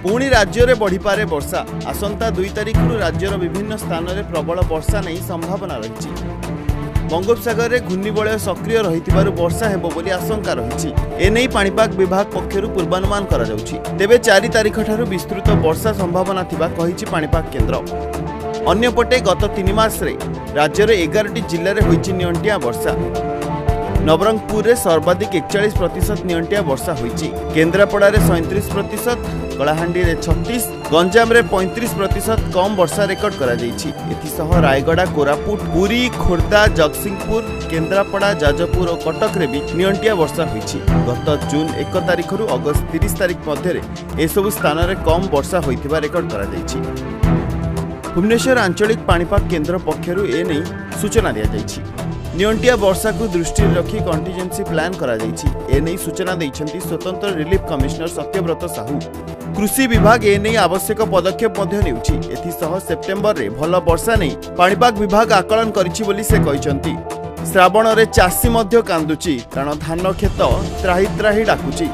पुणी राज्य में बढ़ीपे वर्षा आसंता 2 तारिख राज्यर विभिन्न स्थान में प्रबल वर्षा नहीं संभावना रही। बंगोपसागर में घूर्णिबलय सक्रिय रही वर्षा हेबो बोली आशंका रही। एने पाणीपाग विभाग पक्षर पूर्वानुमान करा जाउछि। तेबे 4 तारिख ठारू विस्तृत वर्षा संभावना थिबा कहिछि पाणीपाग केन्द्र। अन्यपटे गत 3 मास रे राज्यर 11टी जिले में होइछि नियंटिया वर्षा। नवरंगपुर में सर्वाधिक 41% नियंटिया वर्षा होइछि। केन्द्रापड़ा में 37%, कलाहांडी में 36%, गंजाम में 35% कम वर्षा रेकर्ड करा जाइछि। एथिसह रायगड़ा, कोरापुट, पुरी, खोर्धा, जगतसिंहपुर, केन्द्रापड़ा, जाजपुर और कटक रे भी नियंटिया वर्षा होइछि। गत जून 1 तारिख रु अगस्त 30 तारिख मध्य एसबु स्थान में कम वर्षा होइथिबा रेकर्ड करा जाइछि। भुवनेश्वर आंचलिक पाणीपाग केन्द्र पक्षरु एने सूचना दिया जाइछि। नियंटिया वर्षा को दृष्टि रखी कंटीजेंसी प्लान करा जाइछि। एने सूचना दैछन्ति स्वतंत्र रिलीफ कमिश्नर सत्यव्रत साहू। कृषि विभाग एने आवश्यक पदक्षेप मध्य नेउछि। एथिसह सेप्टेम्बर रे भल वर्षा नै पाणीपाग विभाग आकलन करिछि बोली से कहिसन्ति। श्रावण रे चासी मध्य कांदुछि कारण धान खेत त्राही त्राही डाकुछि।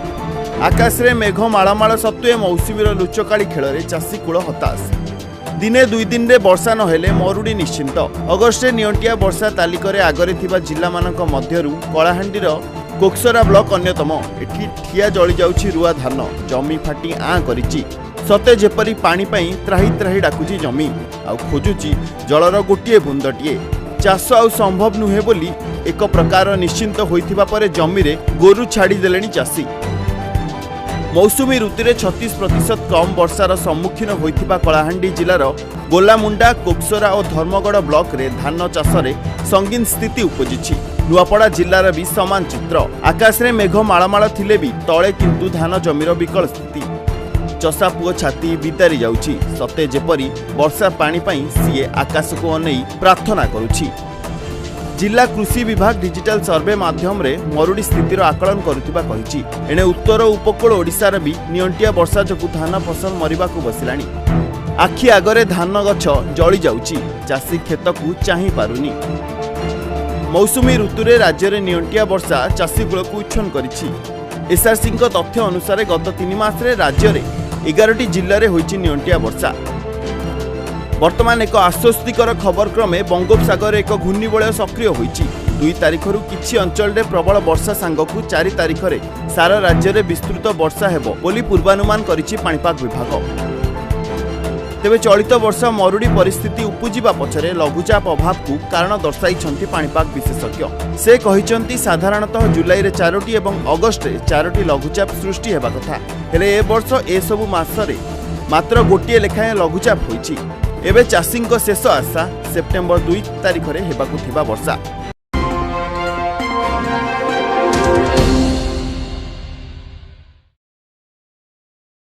आकाश रे मेघ माळमाळ सत्वे मौसुमीर लुचकाळी खेल रे चासी कूल हताश। दिने 2 दिन रे वर्षा नहेले मरुड़ी निश्चिंत। अगस्ट नियंटिया वर्षा तालिका रे आगरे थिबा जिल्ला मानक मध्यरु कलाहांडीर कोक्सरा ब्लॉक अन्यतम। एठी ठिया जळी जाउछि रुआ धान। जमी फाटी आ करिछि। सते जेपरी पानी पई त्राही त्राही डाकुछि जमी आ खोजुछि जलर गोटिए बुंदटिए। चाष आ संभव नुहे बोली एक प्रकार निश्चिंत होइथिबा परे जमी रे गोरु छाड़ी देलेनी चासी। मौसुमी ऋतु में 36% कम वर्षार सम्मुखीन होइथिबा कलाहांडी जिलार गोलामुंडा, कोक्सरा और धर्मगढ़ ब्लॉक रे धान चाष रे संगीन स्थिति उपजिछि। नुआपड़ा जिलार भी समान चित्र। आकाश रे मेघ माळमाळ थिले भी तळे किंतु धान जमीर विकल स्थिति। चषा पुओ छाती बिदारी जाउछि। सते जेपरी वर्षा पानी पई सीए आकाश को अनेई प्रार्थना करुछि। जिला कृषि विभाग डिजिटल सर्वे माध्यम रे मरुड़ी स्थितिर आकलन करुथिबा कहिछि। एने उत्तर उपकूल ओडिशार भी नियंटिया वर्षा जकु धान फसल मरिबाकु बसिलानी। आखि आगरे धान गछ जळी जाउछि। चासी खेत को चाहि पारुनी। मौसुमी ऋतु रे राज्य रे नियंटिया वर्षा चासी कुल को उच्छन करिछि। एसआरसी तथ्य अनुसार गत 3 मास रे राज्य रे 11टी जिल्ला रे होइछि नियंटिया वर्षा। वर्तमान एक आश्वस्तिकर खबर क्रमे बंगोपसागर एक घूर्णिबलय सक्रिय होइछि। 2 तारिख रु किछि अंचल रे प्रबल वर्षा सांगकु 4 तारिख रे सारा राज्य रे विस्तृत वर्षा हेबो बोली पूर्वानुमान करिछि पाणीपाग विभाग। तेबे चलित वर्ष मरुड़ी परिस्थिति उपजिबा पछरे लघुचाप अभाव को कारण दर्शाइछन्ति पाणीपाग विशेषज्ञ। से कहिछन्ति साधारणतः जुलाई रे 4टी एवं अगस्ट रे 4टी लघुचाप सृष्टि हेबा कथा। हेले ए वर्ष ए सबु मास रे मात्र गोटिए लेखाएं लघुचाप होइछि। एबे चाषी शेष आशा सेप्टेम्बर 2 तारिख रे हेबाकु थिबा वर्षा।